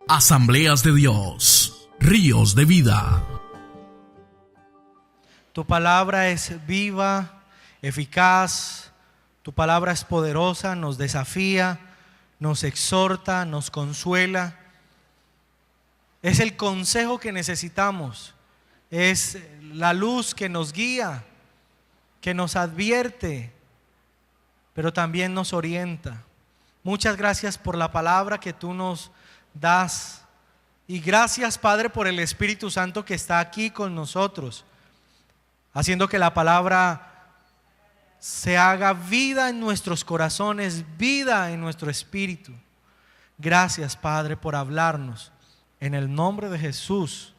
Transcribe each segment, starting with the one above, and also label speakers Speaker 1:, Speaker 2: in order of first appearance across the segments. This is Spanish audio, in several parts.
Speaker 1: Asambleas de Dios, ríos de vida.
Speaker 2: Tu palabra es viva, eficaz, tu palabra es poderosa, nos desafía, nos exhorta, nos consuela. Es el consejo que necesitamos, es la luz que nos guía, que nos advierte, pero también nos orienta. Muchas gracias por la palabra que tú nos das. Y gracias, Padre, por el Espíritu Santo que está aquí con nosotros, haciendo que la palabra se haga vida en nuestros corazones, vida en nuestro espíritu. Gracias, Padre, por hablarnos. En el nombre de Jesús.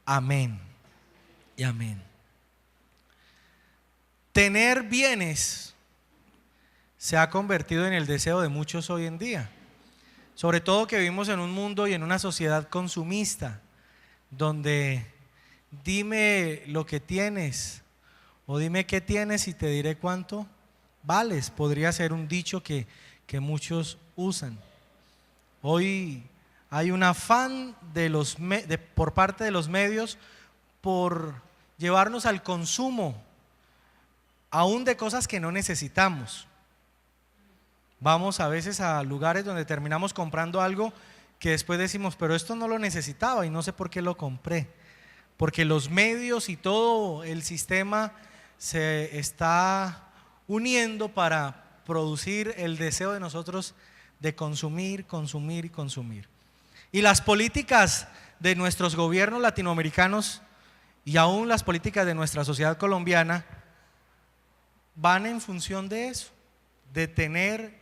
Speaker 2: Amén y amén. Tener bienes se ha convertido en el deseo de muchos hoy en día. Sobre todo que vivimos en un mundo y en una sociedad consumista, donde dime lo que tienes o dime qué tienes y te diré cuánto vales. Podría ser un dicho que muchos usan. Hoy hay un afán por parte de los medios por llevarnos al consumo, aún de cosas que no necesitamos. Vamos a veces a lugares donde terminamos comprando algo que después decimos, pero esto no lo necesitaba y no sé por qué lo compré. Porque los medios y todo el sistema se está uniendo para producir el deseo de nosotros de consumir, consumir y consumir. Y las políticas de nuestros gobiernos latinoamericanos y aún las políticas de nuestra sociedad colombiana van en función de eso, de tener.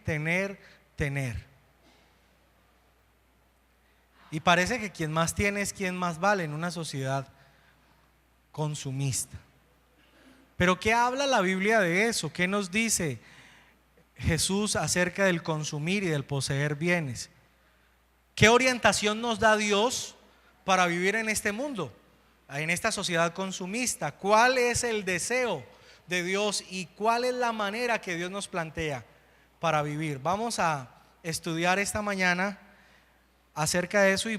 Speaker 2: Y parece que quien más tiene es quien más vale en una sociedad consumista. Pero ¿qué habla la Biblia de eso? ¿Qué nos dice Jesús acerca del consumir y del poseer bienes? ¿Qué orientación nos da Dios para vivir en este mundo, en esta sociedad consumista? ¿Cuál es el deseo de Dios y cuál es la manera que Dios nos plantea para vivir? Vamos a estudiar esta mañana acerca de eso y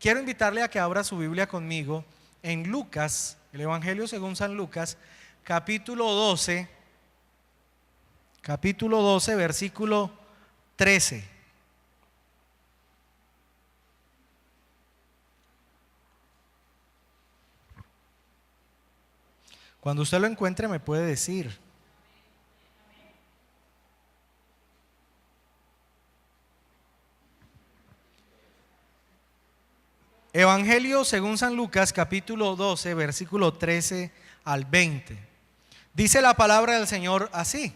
Speaker 2: quiero invitarle a que abra su Biblia conmigo en Lucas, el Evangelio según San Lucas, capítulo 12, versículo 13. Cuando usted lo encuentre me puede decir. Evangelio según San Lucas, capítulo 12, versículo 13 al 20. Dice la palabra del Señor así.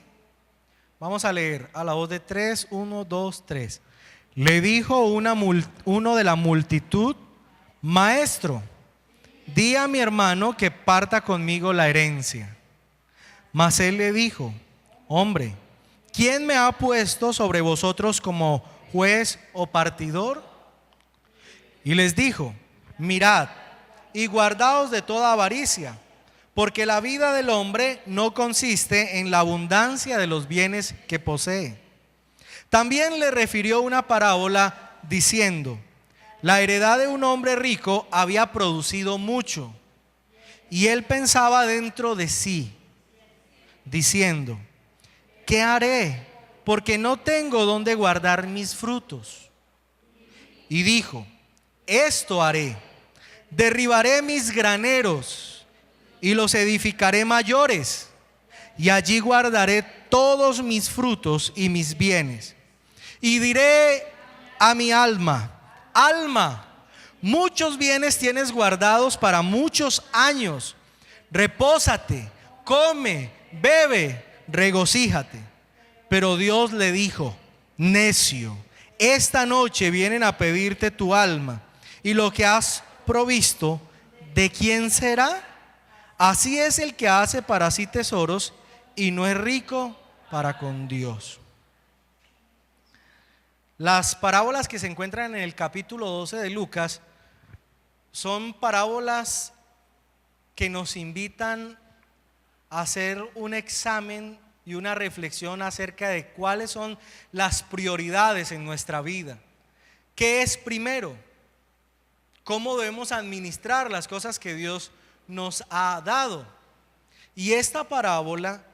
Speaker 2: Vamos a leer a la voz de 3, 1, 2, 3. Le dijo uno de la multitud: Maestro, di a mi hermano que parta conmigo la herencia. Mas él le dijo: Hombre, ¿quién me ha puesto sobre vosotros como juez o partidor? Y les dijo: Mirad y guardaos de toda avaricia, porque la vida del hombre no consiste en la abundancia de los bienes que posee. También le refirió una parábola diciendo: La heredad de un hombre rico había producido mucho, y él pensaba dentro de sí, diciendo: ¿qué haré? Porque no tengo donde guardar mis frutos. Y dijo: Esto haré: derribaré mis graneros y los edificaré mayores, y allí guardaré todos mis frutos y mis bienes. Y diré a mi alma: Alma, muchos bienes tienes guardados para muchos años. Repósate, come, bebe, regocíjate. Pero Dios le dijo: Necio, esta noche vienen a pedirte tu alma, y lo que has provisto, ¿de quién será? Así es el que hace para sí tesoros y no es rico para con Dios. Las parábolas que se encuentran en el capítulo 12 de Lucas son parábolas que nos invitan a hacer un examen y una reflexión acerca de cuáles son las prioridades en nuestra vida. ¿Qué es primero? cómo debemos administrar las cosas que Dios nos ha dado. Y esta parábola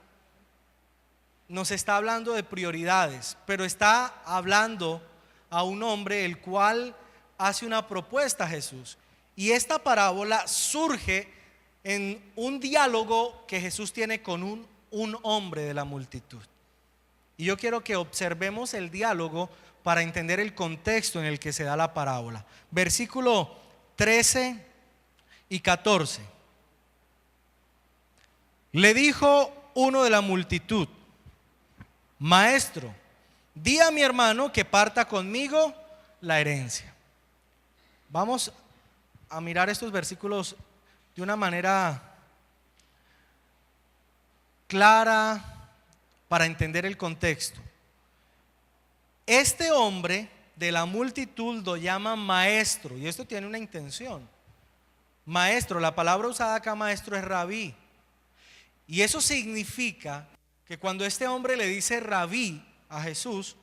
Speaker 2: nos está hablando de prioridades, pero está hablando a un hombre el cual hace una propuesta a Jesús. Y esta parábola surge en un diálogo que Jesús tiene con un hombre de la multitud. Y yo quiero que observemos el diálogo para entender el contexto en el que se da la parábola. Versículo 13 y 14. Le dijo uno de la multitud: Maestro, di a mi hermano que parta conmigo la herencia. Vamos a mirar estos versículos de una manera clara para entender el contexto. Este hombre de la multitud lo llama maestro, y esto tiene una intención. Maestro, la palabra usada acá maestro es rabí, y eso significa que cuando este hombre le dice rabí a Jesús,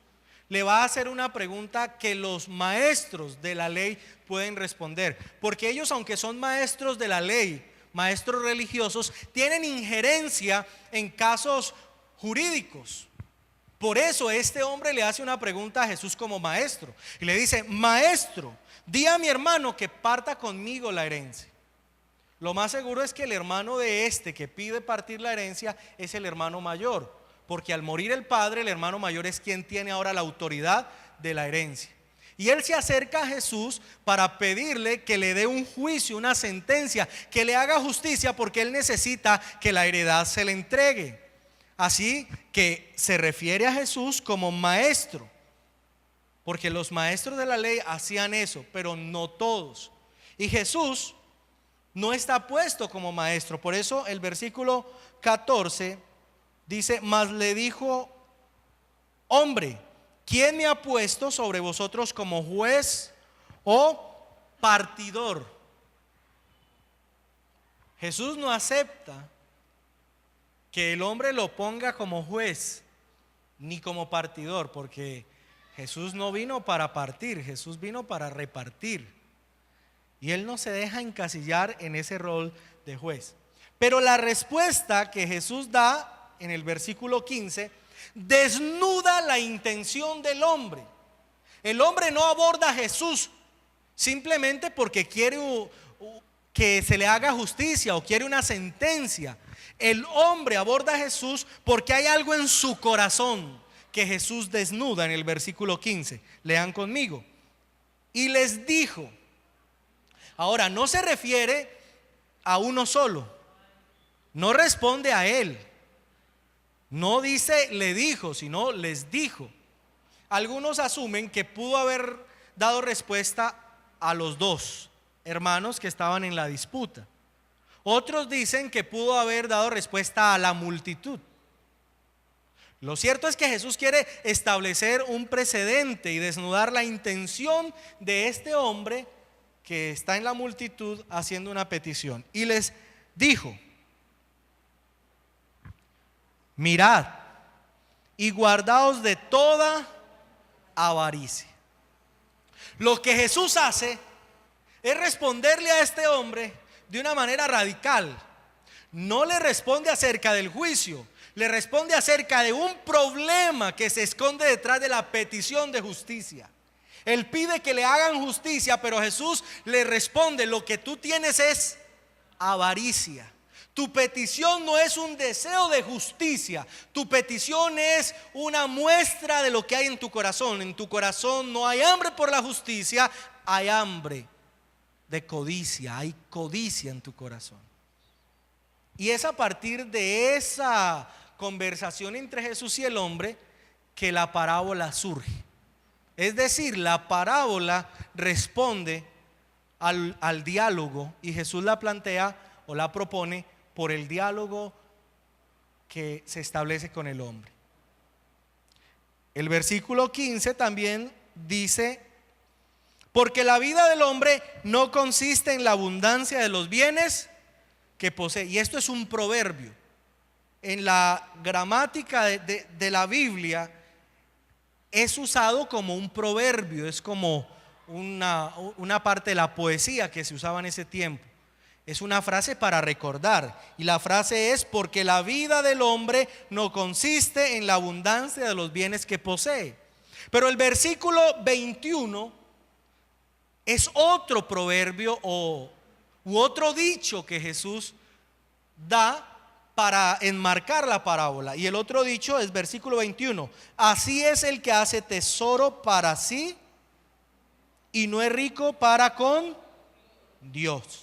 Speaker 2: le va a hacer una pregunta que los maestros de la ley pueden responder, porque ellos, aunque son maestros de la ley, maestros religiosos, tienen injerencia en casos jurídicos. Por eso este hombre le hace una pregunta a Jesús como maestro y le dice: Maestro, di a mi hermano que parta conmigo la herencia. Lo más seguro es que el hermano de este que pide partir la herencia es el hermano mayor, porque al morir el padre, el hermano mayor es quien tiene ahora la autoridad de la herencia. Y él se acerca a Jesús para pedirle que le dé un juicio, una sentencia, que le haga justicia, porque él necesita que la heredad se le entregue. Así que se refiere a Jesús como maestro, porque los maestros de la ley hacían eso, pero no todos. Y Jesús no está puesto como maestro. Por eso el versículo 14 dice: Mas le dijo: Hombre, ¿quién me ha puesto sobre vosotros como juez o partidor? Jesús no acepta que el hombre lo ponga como juez ni como partidor, porque Jesús no vino para partir, Jesús vino para repartir. Y él no se deja encasillar en ese rol de juez. Pero la respuesta que Jesús da en el versículo 15 desnuda la intención del hombre. El hombre no aborda a Jesús simplemente porque quiere que se le haga justicia o quiere una sentencia. El hombre aborda a Jesús porque hay algo en su corazón que Jesús desnuda en el versículo 15. Lean conmigo. Y les dijo. Ahora, no se refiere a uno solo, no responde a él, no dice le dijo, sino les dijo. Algunos asumen que pudo haber dado respuesta a los dos hermanos que estaban en la disputa. Otros dicen que pudo haber dado respuesta a la multitud. Lo cierto es que Jesús quiere establecer un precedente y desnudar la intención de este hombre que está en la multitud haciendo una petición. Y les dijo: Mirad y guardaos de toda avaricia. Lo que Jesús hace es responderle a este hombre de una manera radical. No le responde acerca del juicio, le responde acerca de un problema que se esconde detrás de la petición de justicia. Él pide que le hagan justicia, pero Jesús le responde: lo que tú tienes es avaricia. Tu petición no es un deseo de justicia, tu petición es una muestra de lo que hay en tu corazón. En tu corazón no hay hambre por la justicia, hay hambre de codicia, hay codicia en tu corazón. Y es a partir de esa conversación entre Jesús y el hombre que la parábola surge. Es decir, la parábola responde al diálogo, y Jesús la plantea o la propone por el diálogo que se establece con el hombre. El versículo 15 también dice: porque la vida del hombre no consiste en la abundancia de los bienes que posee. Y esto es un proverbio. En la gramática de la Biblia es usado como un proverbio, es como una parte de la poesía que se usaba en ese tiempo. Es una frase para recordar, y la frase es: porque la vida del hombre no consiste en la abundancia de los bienes que posee. Pero el versículo 21 es otro proverbio u otro dicho que Jesús da para enmarcar la parábola. Y el otro dicho es versículo 21: así es el que hace tesoro para sí y no es rico para con Dios.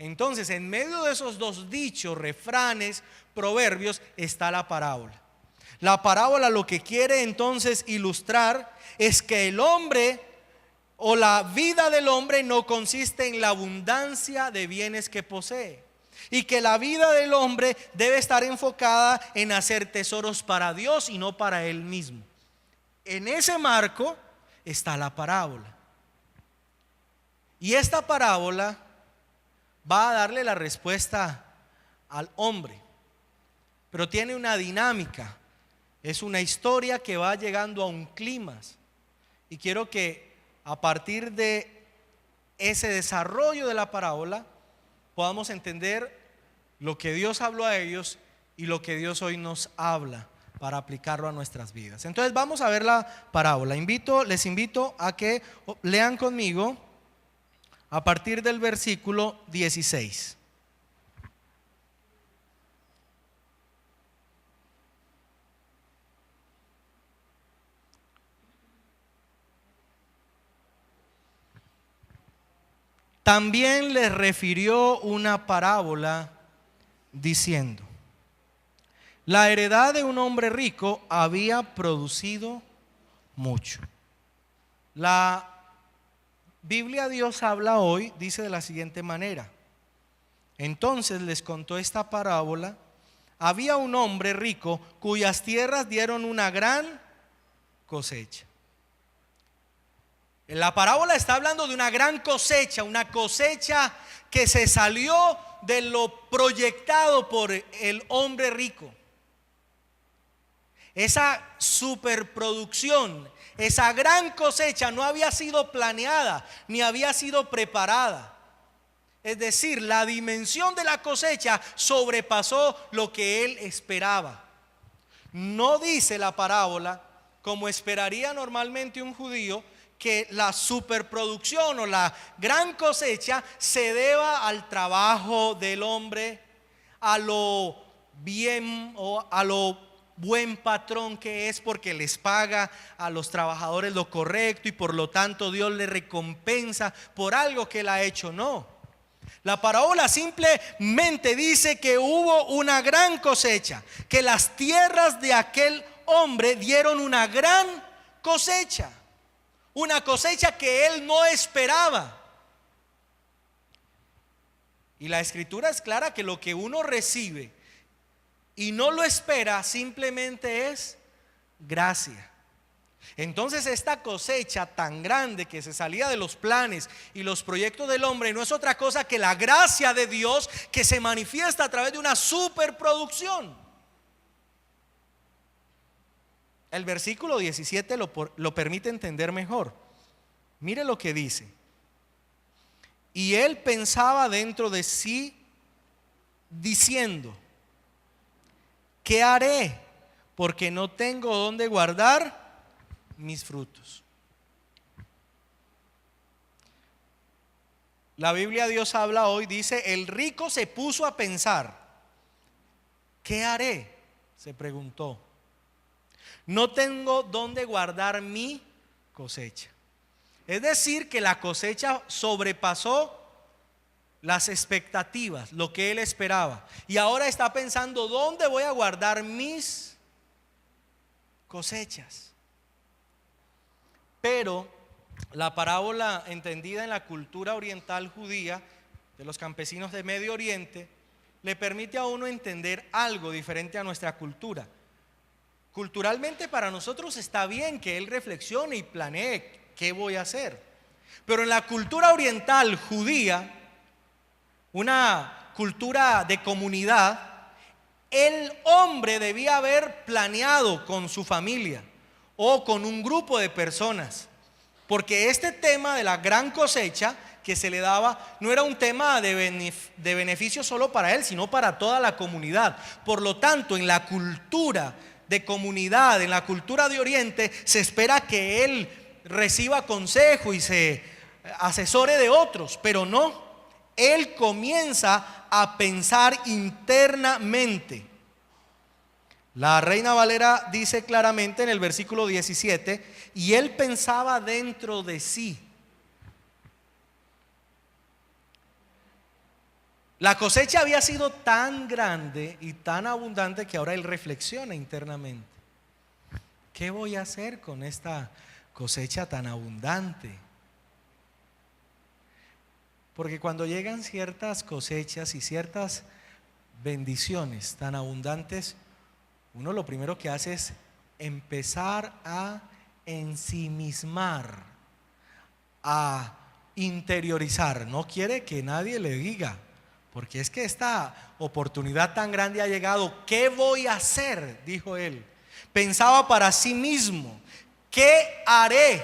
Speaker 2: Entonces, en medio de esos dos dichos, refranes, proverbios, está la parábola. La parábola lo que quiere entonces ilustrar es que el hombre o la vida del hombre no consiste en la abundancia de bienes que posee, y que la vida del hombre debe estar enfocada en hacer tesoros para Dios y no para él mismo. En ese marco está la parábola. Y esta parábola va a darle la respuesta al hombre, pero tiene una dinámica. Es una historia que va llegando a un clímax, y quiero que a partir de ese desarrollo de la parábola podamos entender lo que Dios habló a ellos y lo que Dios hoy nos habla para aplicarlo a nuestras vidas. Entonces vamos a ver la parábola. Les invito a que lean conmigo a partir del versículo 16. También les refirió una parábola diciendo: la heredad de un hombre rico había producido mucho. La Biblia Dios habla hoy dice de la siguiente manera: entonces les contó esta parábola. Había un hombre rico cuyas tierras dieron una gran cosecha. La parábola está hablando de una gran cosecha, una cosecha que se salió de lo proyectado por el hombre rico. Esa superproducción, esa gran cosecha no había sido planeada ni había sido preparada. Es decir, la dimensión de la cosecha sobrepasó lo que él esperaba. No dice la parábola, como esperaría normalmente un judío, que la superproducción o la gran cosecha se deba al trabajo del hombre, a lo bien o a lo buen patrón que es, porque les paga a los trabajadores lo correcto y por lo tanto Dios le recompensa por algo que él ha hecho. No, la parábola simplemente dice que hubo una gran cosecha, que las tierras de aquel hombre dieron una gran cosecha, una cosecha que él no esperaba. Y la escritura es clara que lo que uno recibe y no lo espera simplemente es gracia. Entonces esta cosecha tan grande que se salía de los planes y los proyectos del hombre no es otra cosa que la gracia de Dios que se manifiesta a través de una superproducción. El versículo 17 lo permite entender mejor. Mire lo que dice: y él pensaba dentro de sí diciendo: ¿qué haré? Porque no tengo dónde guardar mis frutos. La Biblia Dios habla hoy, dice: el rico se puso a pensar. ¿Qué haré?, se preguntó. No tengo dónde guardar mi cosecha. Es decir, que la cosecha sobrepasó las expectativas, lo que él esperaba. Y ahora está pensando: ¿dónde voy a guardar mis cosechas? Pero la parábola, entendida en la cultura oriental judía de los campesinos de Medio Oriente, le permite a uno entender algo diferente a nuestra cultura. Culturalmente para nosotros está bien que él reflexione y planee qué voy a hacer. Pero en la cultura oriental judía, una cultura de comunidad, el hombre debía haber planeado con su familia o con un grupo de personas Porque este tema de la gran cosecha que se le daba no era un tema de beneficio solo para él, sino para toda la comunidad. Por lo tanto, en la cultura de comunidad, en la cultura de Oriente, se espera que él reciba consejo y se asesore de otros, pero no. Él comienza a pensar internamente. La Reina Valera dice claramente en el versículo 17, y él pensaba dentro de sí. La cosecha había sido tan grande y tan abundante que ahora él reflexiona internamente. ¿Qué voy a hacer con esta cosecha tan abundante? Porque cuando llegan ciertas cosechas y ciertas bendiciones tan abundantes, uno lo primero que hace es empezar a ensimismar, a interiorizar. No quiere que nadie le diga, porque es que esta oportunidad tan grande ha llegado. ¿Qué voy a hacer?, dijo él. Pensaba para sí mismo, ¿qué haré?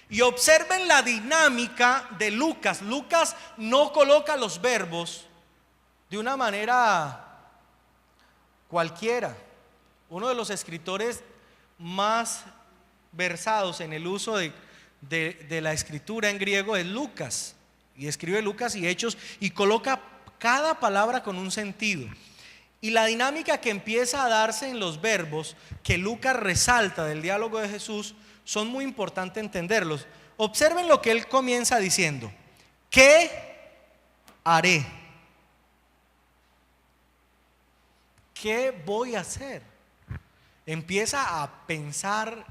Speaker 2: Y observen la dinámica de Lucas. Lucas no coloca los verbos de una manera cualquiera. Uno de los escritores más versados en el uso de la escritura en griego es Lucas. Y escribe Lucas y Hechos y coloca cada palabra con un sentido. Y la dinámica que empieza a darse en los verbos que Lucas resalta del diálogo de Jesús son muy importantes entenderlos. Observen lo que él comienza diciendo: ¿qué haré? ¿Qué voy a hacer? Empieza a pensar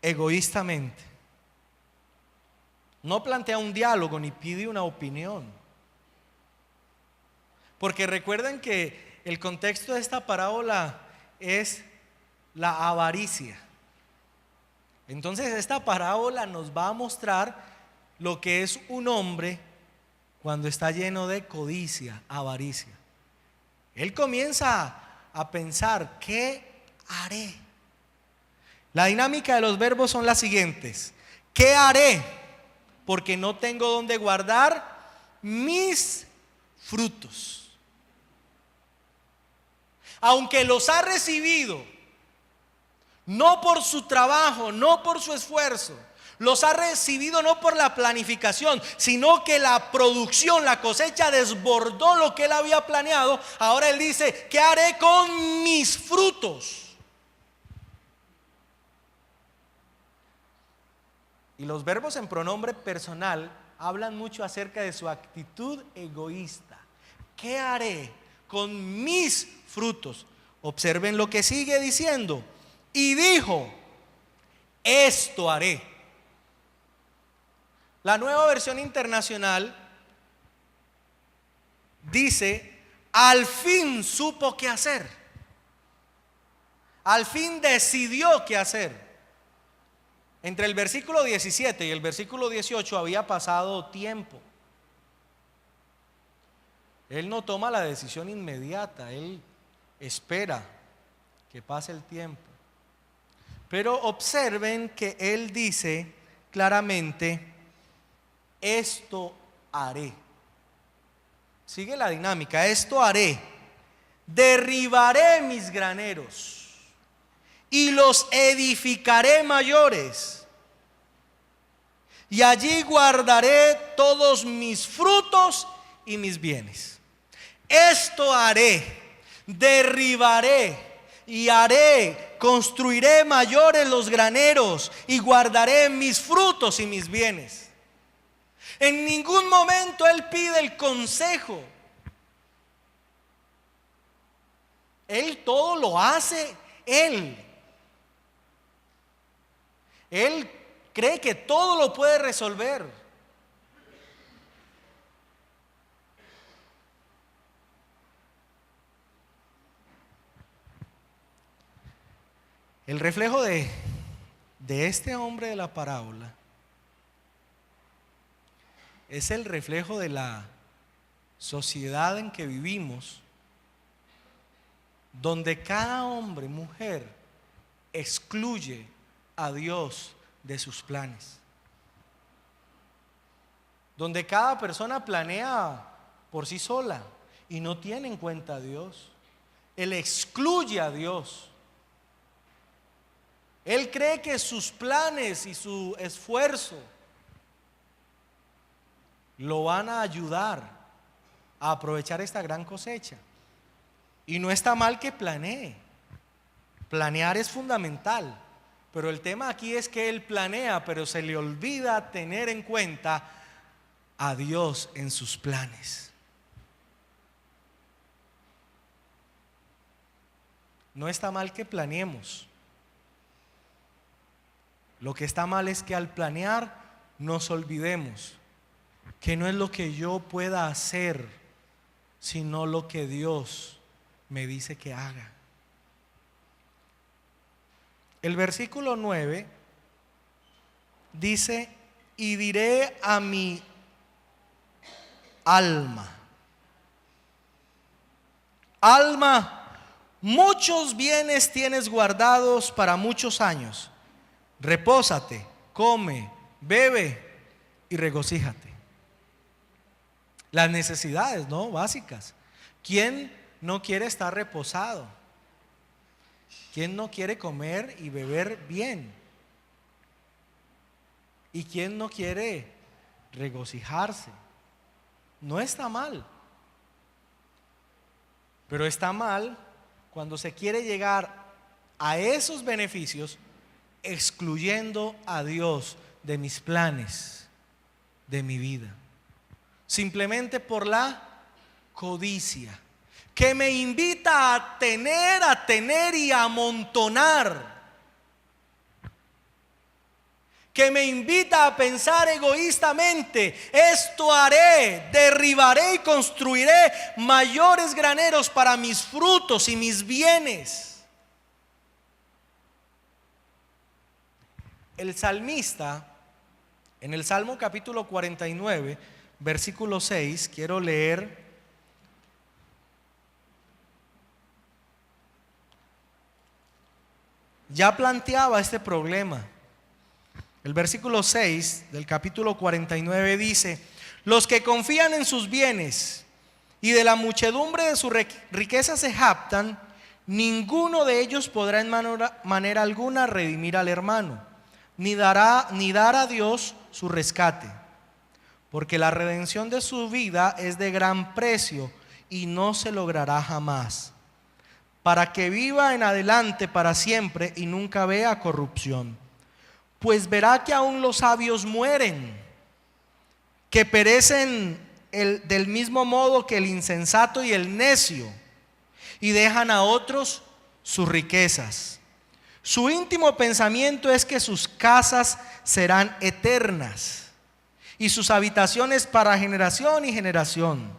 Speaker 2: egoístamente. No plantea un diálogo ni pide una opinión. Porque recuerden que el contexto de esta parábola es la avaricia. Entonces esta parábola nos va a mostrar lo que es un hombre cuando está lleno de codicia, avaricia. Él comienza a pensar, ¿qué haré? La dinámica de los verbos son las siguientes: ¿qué haré? Porque no tengo donde guardar mis frutos. Aunque los ha recibido, no por su trabajo, no por su esfuerzo, los ha recibido no por la planificación, sino que la producción, la cosecha desbordó lo que él había planeado. Ahora él dice, ¿qué haré con mis frutos? Y los verbos en pronombre personal hablan mucho acerca de su actitud egoísta. ¿Qué haré con mis frutos? Observen lo que sigue diciendo. Y dijo, esto haré. La Nueva Versión Internacional dice, al fin supo qué hacer. Al fin decidió qué hacer. Entre el versículo 17 y el versículo 18 había pasado tiempo. Él no toma la decisión inmediata, él espera que pase el tiempo. Pero observen que él dice claramente, esto haré. Sigue la dinámica, esto haré. Derribaré mis graneros y los edificaré mayores, y allí guardaré todos mis frutos y mis bienes. Esto haré, derribaré y haré, construiré mayores los graneros y guardaré mis frutos y mis bienes. En ningún momento él pide el consejo. Él todo lo hace él. Él cree que todo lo puede resolver. El reflejo de este hombre de la parábola es el reflejo de la sociedad en que vivimos, donde cada hombre, mujer, excluye a Dios de sus planes. Donde cada persona planea por sí sola y no tiene en cuenta a Dios. Él excluye a Dios. Él cree que sus planes y su esfuerzo lo van a ayudar a aprovechar esta gran cosecha. Y no está mal que planee. Planear es fundamental. Pero el tema aquí es que él planea, pero se le olvida tener en cuenta a Dios en sus planes. No está mal que planeemos. Lo que está mal es que al planear nos olvidemos que no es lo que yo pueda hacer, sino lo que Dios me dice que haga. El versículo 9 dice: y diré a mi alma, alma, muchos bienes tienes guardados para muchos años. Repósate, come, bebe y regocíjate. Las necesidades, ¿no? Básicas. ¿Quién no quiere estar reposado? ¿Quién no quiere comer y beber bien? ¿Y quién no quiere regocijarse? No está mal. Pero está mal cuando se quiere llegar a esos beneficios excluyendo a Dios de mis planes, de mi vida, simplemente por la codicia, que me invita a tener y a amontonar, que me invita a pensar egoístamente: esto haré, derribaré y construiré mayores graneros para mis frutos y mis bienes. El salmista, en el Salmo capítulo 49, versículo 6, quiero leer. Ya planteaba este problema. El versículo 6 del capítulo 49 dice: los que confían en sus bienes y de la muchedumbre de su riqueza se jactan, ninguno de ellos podrá en manera alguna redimir al hermano, ni dar a Dios su rescate, porque la redención de su vida es de gran precio y no se logrará jamás, para que viva en adelante para siempre y nunca vea corrupción. Pues verá que aún los sabios mueren, que perecen del mismo modo que el insensato y el necio, y dejan a otros sus riquezas. Su íntimo pensamiento es que sus casas serán eternas y sus habitaciones para generación y generación.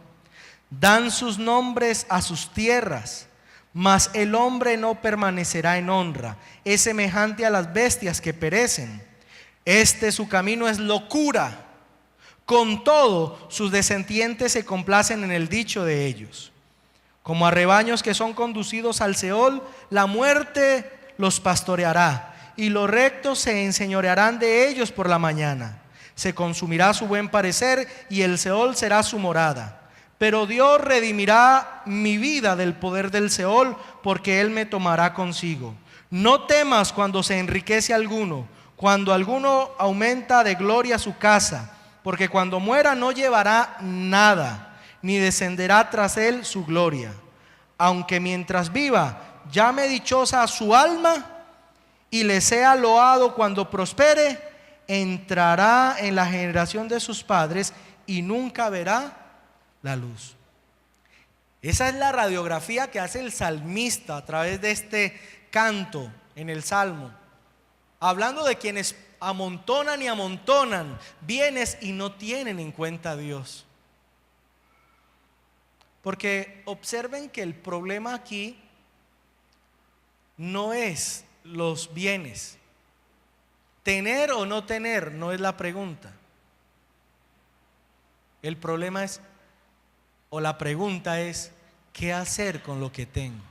Speaker 2: Dan sus nombres a sus tierras, mas el hombre no permanecerá en honra. Es semejante a las bestias que perecen. Su camino es locura. Con todo, sus descendientes se complacen en el dicho de ellos. Como a rebaños que son conducidos al Seol, la muerte los pastoreará, y los rectos se enseñorearán de ellos por la mañana. Se consumirá su buen parecer, y el Seol será su morada. Pero Dios redimirá mi vida del poder del Seol, porque Él me tomará consigo. No temas cuando se enriquece alguno, cuando alguno aumenta de gloria su casa, porque cuando muera no llevará nada, ni descenderá tras él su gloria. Aunque mientras viva llame dichosa a su alma y le sea loado cuando prospere, entrará en la generación de sus padres y nunca verá la luz. Esa es la radiografía que hace el salmista a través de este canto en el Salmo, hablando de quienes amontonan y amontonan bienes y no tienen en cuenta a Dios. Porque observen que el problema aquí no es los bienes. Tener o no tener no es la pregunta. El problema es, o la pregunta es, ¿qué hacer con lo que tengo?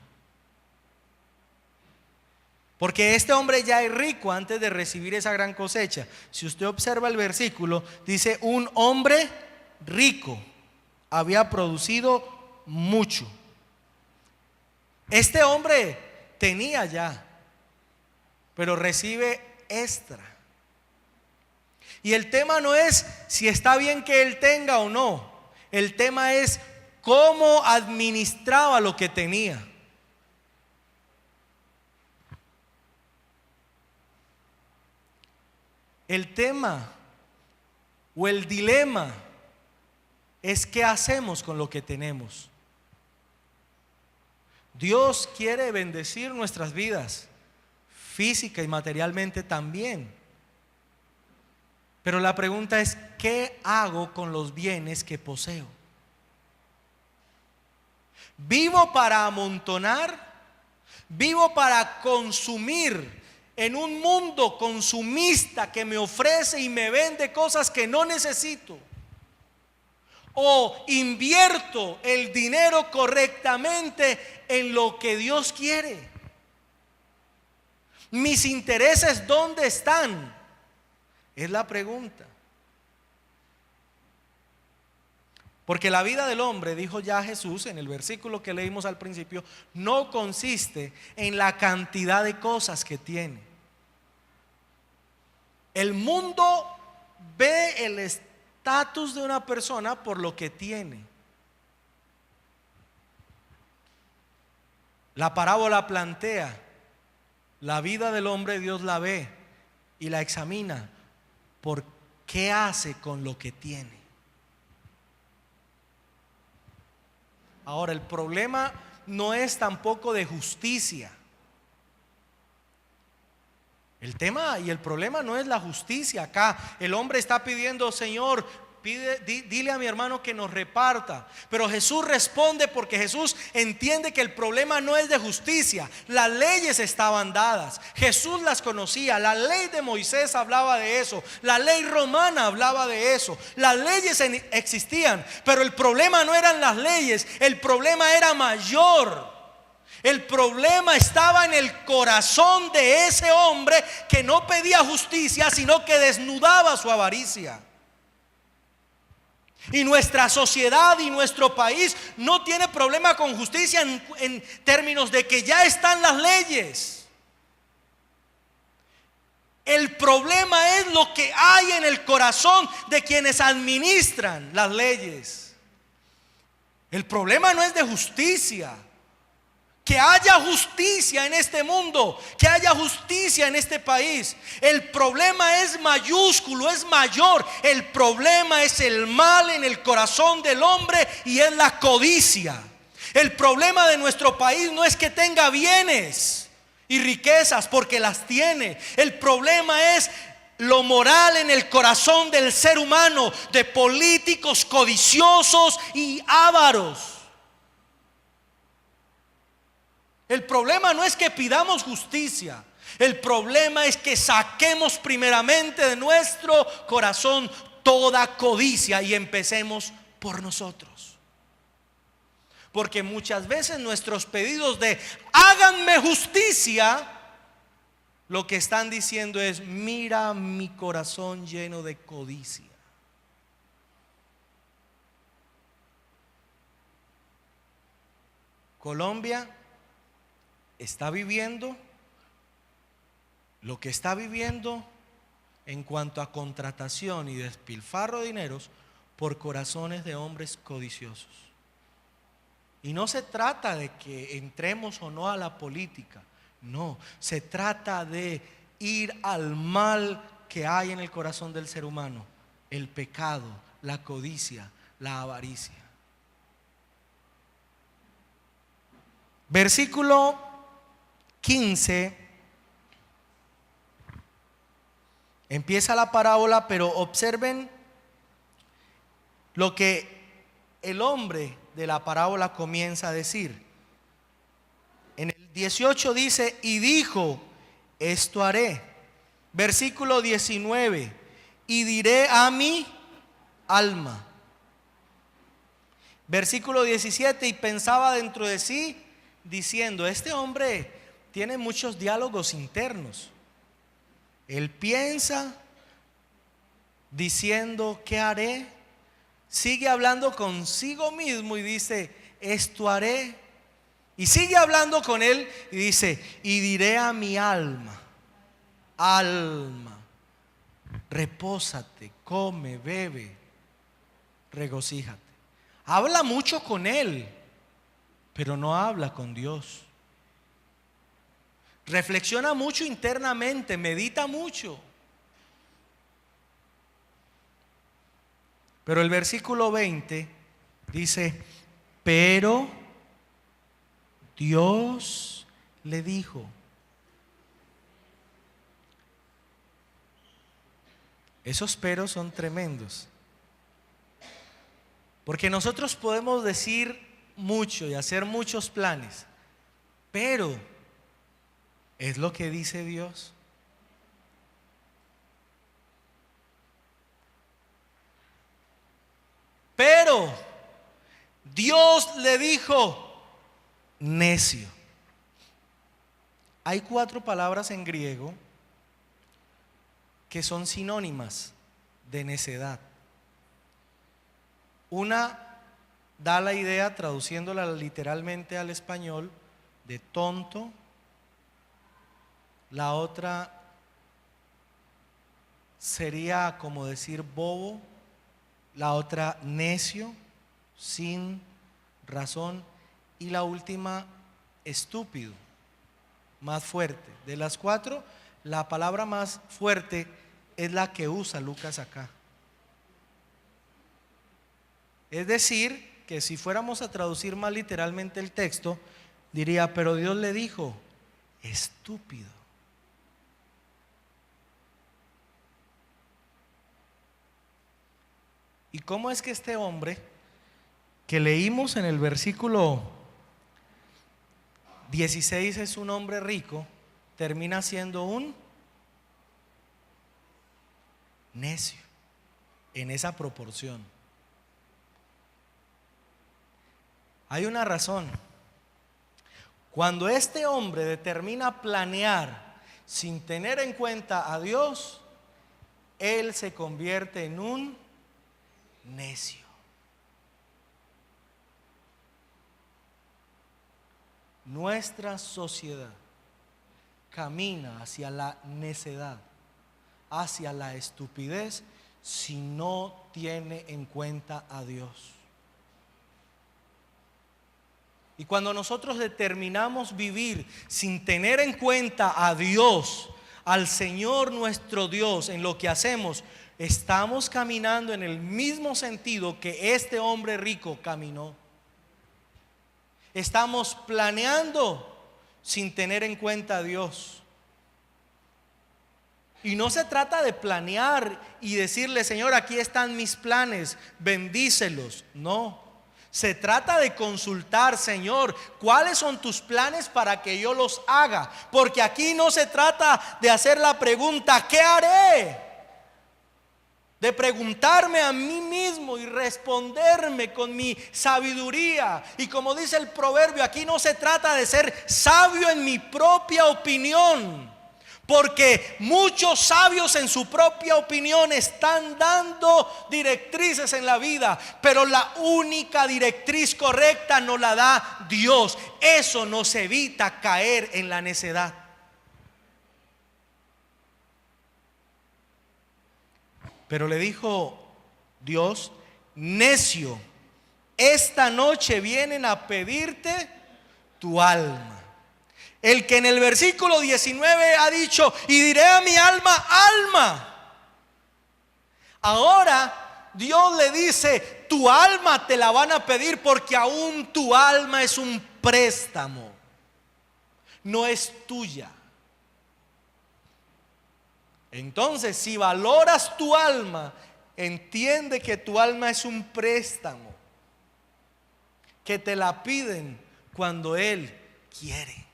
Speaker 2: Porque este hombre ya es rico antes de recibir esa gran cosecha. Si usted observa el versículo, dice: un hombre rico había producido mucho. Este hombre tenía ya, pero recibe extra. Y el tema no es si está bien que él tenga o no. El tema es cómo administraba lo que tenía. El tema o el dilema es qué hacemos con lo que tenemos. Dios quiere bendecir nuestras vidas, física y materialmente también. Pero la pregunta es: ¿qué hago con los bienes que poseo? ¿Vivo para amontonar? ¿Vivo para consumir en un mundo consumista que me ofrece y me vende cosas que no necesito? ¿O invierto el dinero correctamente en lo que Dios quiere? ¿Mis intereses dónde están? Es la pregunta. Porque la vida del hombre, dijo ya Jesús en el versículo que leímos al principio, no consiste en la cantidad de cosas que tiene. El mundo ve el estatus de una persona por lo que tiene. La parábola plantea: la vida del hombre Dios la ve y la examina por qué hace con lo que tiene. Ahora, el problema no es tampoco de justicia. El tema y el problema no es la justicia. Acá el hombre está pidiendo: Señor, dile a mi hermano que nos reparta. Pero Jesús responde, porque Jesús entiende que el problema no es de justicia. Las leyes estaban dadas, Jesús las conocía. La ley de Moisés hablaba de eso, la ley romana hablaba de eso. Las leyes existían, pero el problema no eran las leyes, el problema era mayor. El problema estaba en el corazón de ese hombre que no pedía justicia, sino que desnudaba su avaricia. Y nuestra sociedad y nuestro país no tiene problema con justicia en términos de que ya están las leyes. El problema es lo que hay en el corazón de quienes administran las leyes. El problema no es de justicia. Que haya justicia en este mundo, que haya justicia en este país. El problema es mayúsculo, es mayor. El problema es el mal en el corazón del hombre y es la codicia. El problema de nuestro país no es que tenga bienes y riquezas, porque las tiene. El problema es lo moral en el corazón del ser humano, de políticos codiciosos y ávaros. El problema no es que pidamos justicia, el problema es que saquemos primeramente de nuestro corazón toda codicia y empecemos por nosotros. Porque muchas veces nuestros pedidos de háganme justicia, lo que están diciendo es: mira mi corazón lleno de codicia. Colombia está viviendo lo que está viviendo en cuanto a contratación y despilfarro de dineros por corazones de hombres codiciosos. Y no se trata de que entremos o no a la política, no, se trata de ir al mal que hay en el corazón del ser humano: el pecado, la codicia, la avaricia. Versículo 15, empieza la parábola, pero observen lo que el hombre de la parábola comienza a decir. En el 18 dice: y dijo, esto haré. Versículo 19, y diré a mi alma. Versículo 17, y pensaba dentro de sí, diciendo: este hombre tiene muchos diálogos internos. Él piensa diciendo, ¿qué haré? Sigue hablando consigo mismo y dice, esto haré. Y sigue hablando con él y dice, y diré a mi alma, alma, repósate, come, bebe, regocíjate. Habla mucho con él, pero no habla con Dios. Reflexiona mucho internamente, medita mucho. Pero el versículo 20 dice, pero Dios le dijo. Esos peros son tremendos. Porque nosotros podemos decir mucho y hacer muchos planes, pero ¿es lo que dice Dios? Pero Dios le dijo, necio. Hay 4 palabras en griego que son sinónimas de necedad. Una da la idea, traduciéndola literalmente al español, de tonto. La otra sería como decir bobo. La otra necio, sin razón. Y la última estúpido, más fuerte. De las 4, la palabra más fuerte es la que usa Lucas acá. Es decir, que si fuéramos a traducir más literalmente el texto, diría, pero Dios le dijo, estúpido. ¿Y cómo es que este hombre que leímos en el versículo 16 es un hombre rico, termina siendo un necio en esa proporción? Hay una razón. Cuando este hombre determina planear sin tener en cuenta a Dios, él se convierte en un necio. Nuestra sociedad camina hacia la necedad, hacia la estupidez, si no tiene en cuenta a Dios. Y cuando nosotros determinamos vivir sin tener en cuenta a Dios, al Señor nuestro Dios, en lo que hacemos, estamos caminando en el mismo sentido que este hombre rico caminó. Estamos planeando sin tener en cuenta a Dios. Y no se trata de planear y decirle, Señor, aquí están mis planes, bendícelos. No. Se trata de consultar, Señor, ¿cuáles son tus planes para que yo los haga? Porque aquí no se trata de hacer la pregunta, ¿qué haré? De preguntarme a mí mismo y responderme con mi sabiduría. Y como dice el proverbio, aquí no se trata de ser sabio en mi propia opinión, porque muchos sabios en su propia opinión están dando directrices en la vida, pero la única directriz correcta nos la da Dios. Eso nos evita caer en la necedad. Pero le dijo Dios, necio, esta noche vienen a pedirte tu alma. El que en el versículo 19 ha dicho, y diré a mi alma, alma. Ahora Dios le dice, tu alma te la van a pedir, porque aún tu alma es un préstamo, no es tuya. Entonces, si valoras tu alma, entiende que tu alma es un préstamo, que te la piden cuando Él quiere.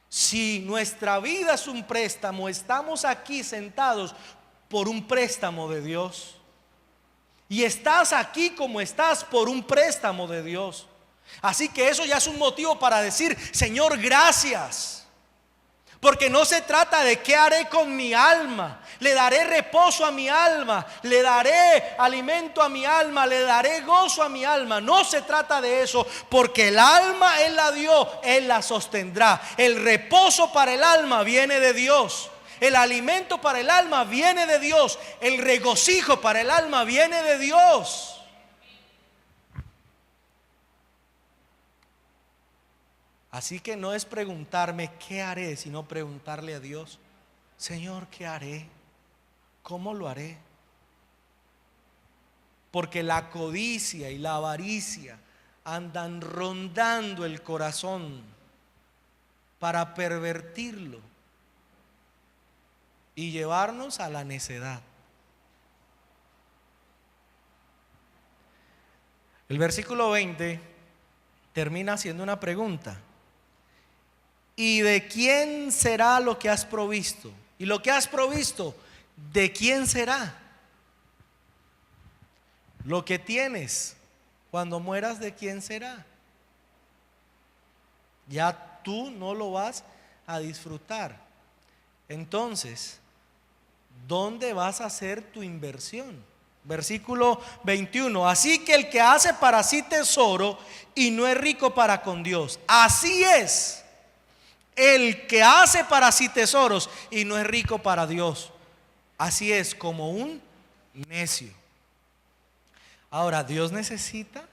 Speaker 2: Si nuestra vida es un préstamo, estamos aquí sentados por un préstamo de Dios. Y estás aquí como estás por un préstamo de Dios. Así que eso ya es un motivo para decir: Señor, gracias. Porque no se trata de qué haré con mi alma. Le daré reposo a mi alma, le daré alimento a mi alma, le daré gozo a mi alma. No se trata de eso, porque el alma Él la dio, Él la sostendrá. El reposo para el alma viene de Dios. El alimento para el alma viene de Dios. El regocijo para el alma viene de Dios. Así que no es preguntarme qué haré, sino preguntarle a Dios: Señor, ¿qué haré? ¿Cómo lo haré? Porque la codicia y la avaricia andan rondando el corazón para pervertirlo y llevarnos a la necedad. El versículo 20 termina haciendo una pregunta: ¿y de quién será lo que has provisto? Y lo que has provisto, ¿de quién será? Lo que tienes, cuando mueras, ¿de quién será? Ya tú no lo vas a disfrutar. Entonces, ¿dónde vas a hacer tu inversión? Versículo 21: así que el que hace para sí tesoro y no es rico para con Dios. Así es el que hace para sí tesoros y no es rico para Dios. Así es como un necio. Ahora, Dios necesita,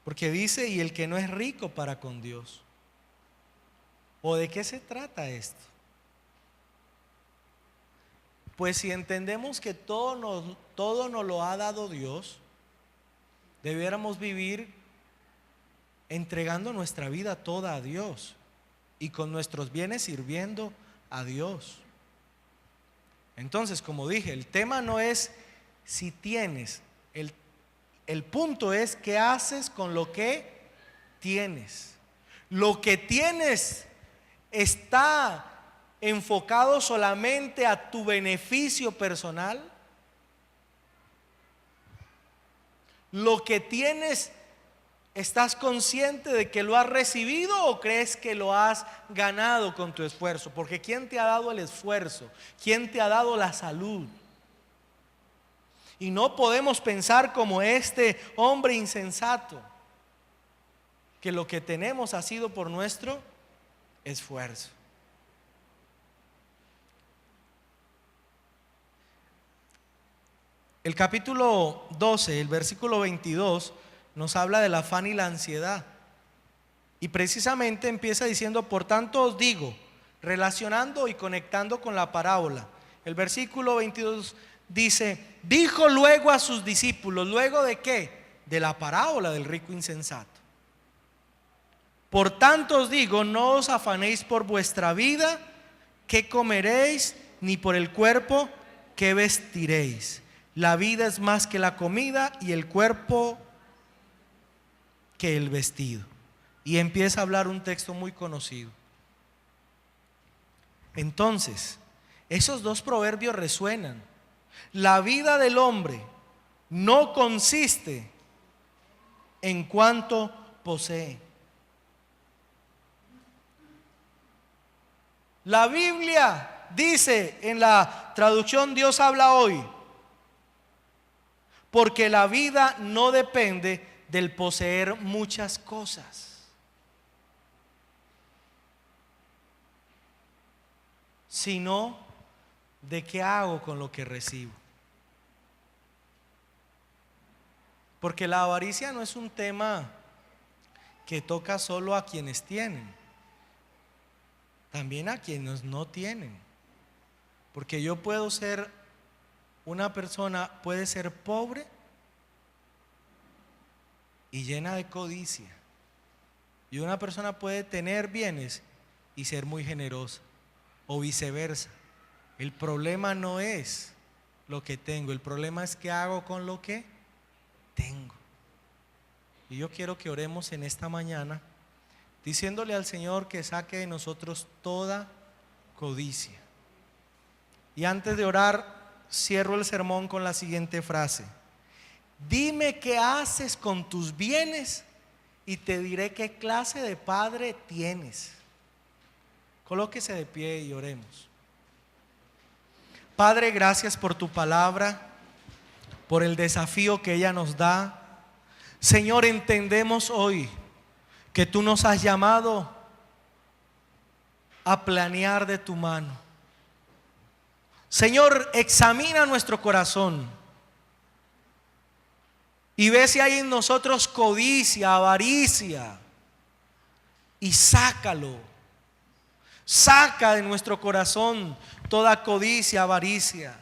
Speaker 2: porque dice: y el que no es rico para con Dios. ¿O de qué se trata esto? Pues si entendemos que todo nos lo ha dado Dios, debiéramos vivir entregando nuestra vida toda a Dios y con nuestros bienes sirviendo a Dios. Entonces, como dije, el tema no es si tienes, el punto es qué haces con lo que tienes. Lo que tienes está enfocado solamente a tu beneficio personal. Lo que tienes, ¿estás consciente de que lo has recibido o crees que lo has ganado con tu esfuerzo? Porque ¿quién te ha dado el esfuerzo? ¿Quién te ha dado la salud? Y no podemos pensar como este hombre insensato, que lo que tenemos ha sido por nuestro esfuerzo. El capítulo 12, el versículo 22, nos habla del afán y la ansiedad. Y precisamente empieza diciendo: por tanto os digo, relacionando y conectando con la parábola. El versículo 22 dice: dijo luego a sus discípulos, ¿luego de qué? De la parábola del rico insensato. Por tanto os digo, no os afanéis por vuestra vida, qué comeréis, ni por el cuerpo, qué vestiréis. La vida es más que la comida y el cuerpo que el vestido. Y empieza a hablar un texto muy conocido. Entonces, esos dos proverbios resuenan. La vida del hombre no consiste en cuánto posee. La Biblia dice en la traducción Dios habla hoy: porque la vida no depende del poseer muchas cosas, sino de qué hago con lo que recibo. Porque la avaricia no es un tema que toca solo a quienes tienen, también a quienes no tienen. Porque yo puedo ser una persona, puede ser pobre y llena de codicia, y una persona puede tener bienes y ser muy generosa, o viceversa. El problema no es lo que tengo, el problema es qué hago con lo que tengo. Y yo quiero que oremos en esta mañana diciéndole al Señor que saque de nosotros toda codicia. Y antes de orar, cierro el sermón con la siguiente frase: Dime qué haces con tus bienes y te diré qué clase de padre tienes. Colóquese de pie y oremos. Padre, gracias por tu palabra, por el desafío que ella nos da. Señor, entendemos hoy que tú nos has llamado a planear de tu mano. Señor, examina nuestro corazón y ve si hay en nosotros codicia, avaricia, y sácalo. Saca de nuestro corazón toda codicia, avaricia.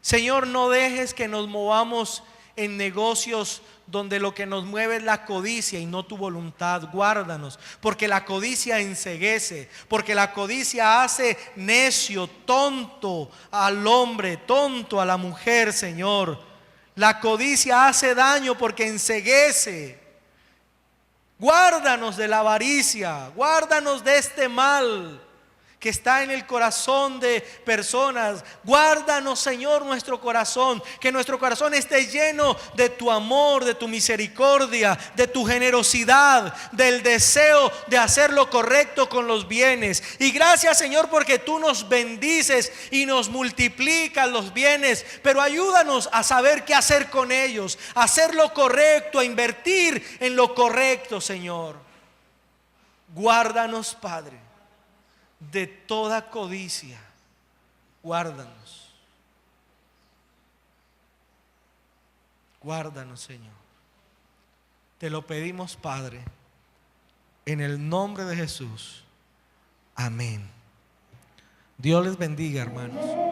Speaker 2: Señor, no dejes que nos movamos en negocios donde lo que nos mueve es la codicia y no tu voluntad. Guárdanos, porque la codicia enceguece, porque la codicia hace necio, tonto al hombre, tonto a la mujer, Señor. La codicia hace daño porque enceguece. Guárdanos de la avaricia, guárdanos de este mal que está en el corazón de personas. Guárdanos, Señor, nuestro corazón, que nuestro corazón esté lleno de tu amor, de tu misericordia, de tu generosidad, del deseo de hacer lo correcto con los bienes. Y gracias, Señor, porque tú nos bendices y nos multiplicas los bienes, pero ayúdanos a saber qué hacer con ellos, a hacer lo correcto, a invertir en lo correcto, Señor. Guárdanos, Padre, de toda codicia. Guárdanos. Guárdanos, Señor. Te lo pedimos, Padre, en el nombre de Jesús. Amén. Dios les bendiga, hermanos.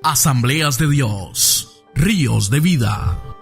Speaker 1: Asambleas de Dios, Ríos de Vida.